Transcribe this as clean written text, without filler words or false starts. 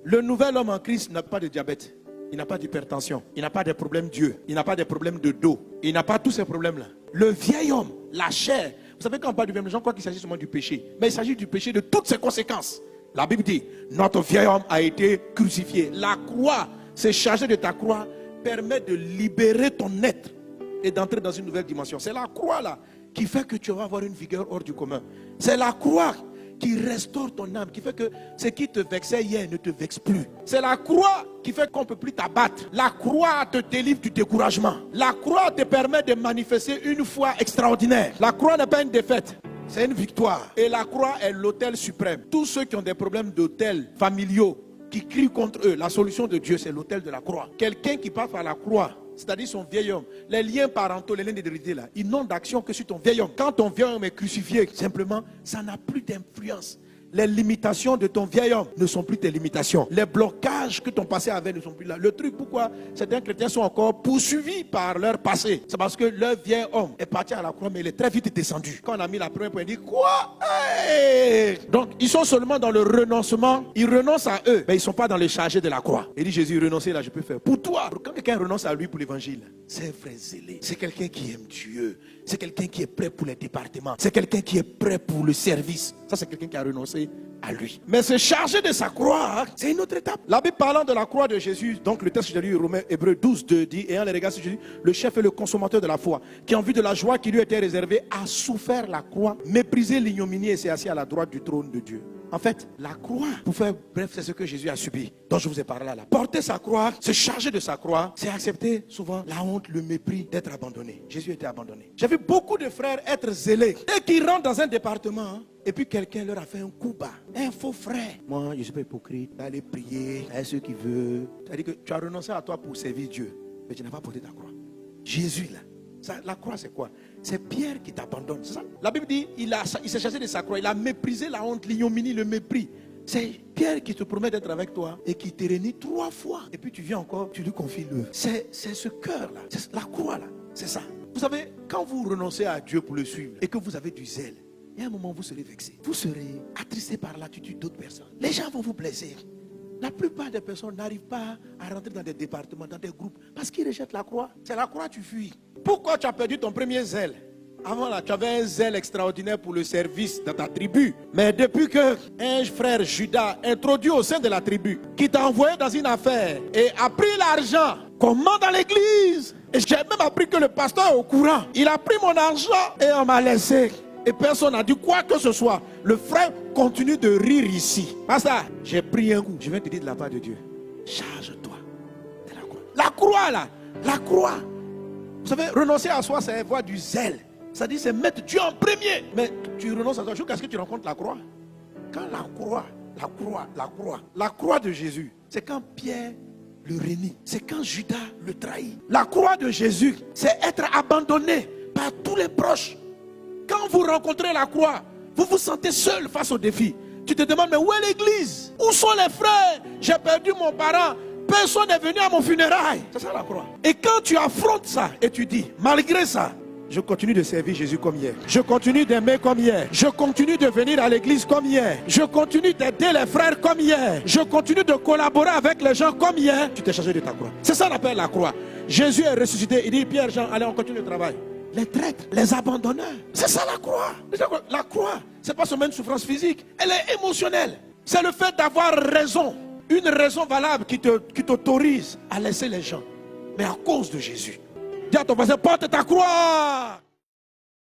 Le nouvel homme en Christ n'a pas de diabète. Il n'a pas d'hypertension. Il n'a pas de problèmes d'yeux. Il n'a pas de problèmes de dos. Il n'a pas tous ces problèmes-là. Le vieil homme, la chair. Vous savez, quand on parle du vieil homme, les gens croient qu'il s'agit seulement du péché. Mais il s'agit du péché de toutes ses conséquences. La Bible dit, notre vieil homme a été crucifié. La croix, c'est chargé de ta croix, permet de libérer ton être et d'entrer dans une nouvelle dimension. C'est la croix là qui fait que tu vas avoir une vigueur hors du commun. C'est la croix qui restaure ton âme, qui fait que ce qui te vexait hier ne te vexe plus. C'est la croix qui fait qu'on ne peut plus t'abattre. La croix te délivre du découragement. La croix te permet de manifester une foi extraordinaire. La croix n'est pas une défaite, c'est une victoire. Et la croix est l'autel suprême. Tous ceux qui ont des problèmes d'autel familiaux, qui crient contre eux, la solution de Dieu, c'est l'autel de la croix. Quelqu'un qui passe par la croix, c'est-à-dire son vieil homme, les liens parentaux, les liens d'hérédité là, ils n'ont d'action que sur ton vieil homme. Quand ton vieil homme est crucifié, simplement, ça n'a plus d'influence. Les limitations de ton vieil homme ne sont plus tes limitations. Les blocages que ton passé avait ne sont plus là. Le truc, pourquoi certains chrétiens sont encore poursuivis par leur passé? C'est parce que leur vieil homme est parti à la croix, mais il est très vite descendu. Quand on a mis la première pointe, il dit quoi? Hey! Donc, ils sont seulement dans le renoncement. Ils renoncent à eux, mais ils ne sont pas dans les chargés de la croix. Il dit Jésus, renoncer là, je peux faire. Pour toi, quand quelqu'un renonce à lui pour l'évangile, c'est un frère zélé. C'est quelqu'un qui aime Dieu. C'est quelqu'un qui est prêt pour les départements. C'est quelqu'un qui est prêt pour le service. Ça, c'est quelqu'un qui a renoncé à lui. Mais se charger de sa croix, c'est une autre étape. La Bible parlant de la croix de Jésus, donc le texte que j'ai lu, Hébreux 12, 2 dit, ayant les regards sur Jésus, le chef et le consommateur de la foi, qui en vue de la joie qui lui était réservée, a souffert la croix, méprisé l'ignominie et s'est assis à la droite du trône de Dieu. En fait, la croix, pour faire bref, c'est ce que Jésus a subi, dont je vous ai parlé là. Porter sa croix, se charger de sa croix, c'est accepter souvent la honte, le mépris d'être abandonné. Jésus était abandonné. J'ai vu beaucoup de frères être zélés et qui rentrent dans un département, et puis quelqu'un leur a fait un coup bas. Un faux frère. Moi, je ne suis pas hypocrite. D'aller prier à ceux qui veulent. C'est-à-dire que tu as renoncé à toi pour servir Dieu, mais tu n'as pas porté ta croix. Jésus là. Ça, la croix, c'est quoi? C'est Pierre qui t'abandonne. C'est ça? La Bible dit, il s'est chargé de sa croix. Il a méprisé la honte, l'ignominie, le mépris. C'est Pierre qui te promet d'être avec toi et qui te réunit 3 fois. Et puis tu viens encore, tu lui confies l'œuvre. C'est ce cœur-là. C'est la croix là. C'est ça. Vous savez, quand vous renoncez à Dieu pour le suivre et que vous avez du zèle, il y a un moment où vous serez vexé. Vous serez attristé par l'attitude d'autres personnes. Les gens vont vous blesser. La plupart des personnes n'arrivent pas à rentrer dans des départements, dans des groupes, parce qu'ils rejettent la croix. C'est la croix que tu fuis. Pourquoi tu as perdu ton premier zèle? Avant là, tu avais un zèle extraordinaire pour le service dans ta tribu. Mais depuis que un frère Judas, introduit au sein de la tribu, qui t'a envoyé dans une affaire et a pris l'argent, comment dans l'église? Et j'ai même appris que le pasteur est au courant. Il a pris mon argent et on m'a laissé. Et personne n'a dit quoi que ce soit. Le frère continue de rire ici. Pasteur, j'ai pris un coup. Je viens te dire de la part de Dieu. Charge-toi de la croix. La croix là. La croix. Vous savez, renoncer à soi, c'est avoir du zèle. C'est-à-dire, c'est mettre Dieu en premier. Mais tu renonces à toi jusqu'à ce que tu rencontres la croix. Quand la croix de Jésus, c'est quand Pierre le renie. C'est quand Judas le trahit. La croix de Jésus, c'est être abandonné par tous les proches. Quand vous rencontrez la croix, vous vous sentez seul face au défi. Tu te demandes, mais où est l'église? Où sont les frères? J'ai perdu mon parent. Personne n'est venu à mon funérail. C'est ça la croix. Et quand tu affrontes ça et tu dis, malgré ça, je continue de servir Jésus comme hier. Je continue d'aimer comme hier. Je continue de venir à l'église comme hier. Je continue d'aider les frères comme hier. Je continue de collaborer avec les gens comme hier. Tu t'es chargé de ta croix. C'est ça qu'on appelle la croix. Jésus est ressuscité. Il dit, Pierre, Jean, allez, on continue le travail. Les traîtres, les abandonneurs. C'est ça la croix. La croix, c'est pas seulement une souffrance physique. Elle est émotionnelle. C'est le fait d'avoir raison. Une raison valable qui t'autorise à laisser les gens. Mais à cause de Jésus. Dis à ton voisin, porte ta croix.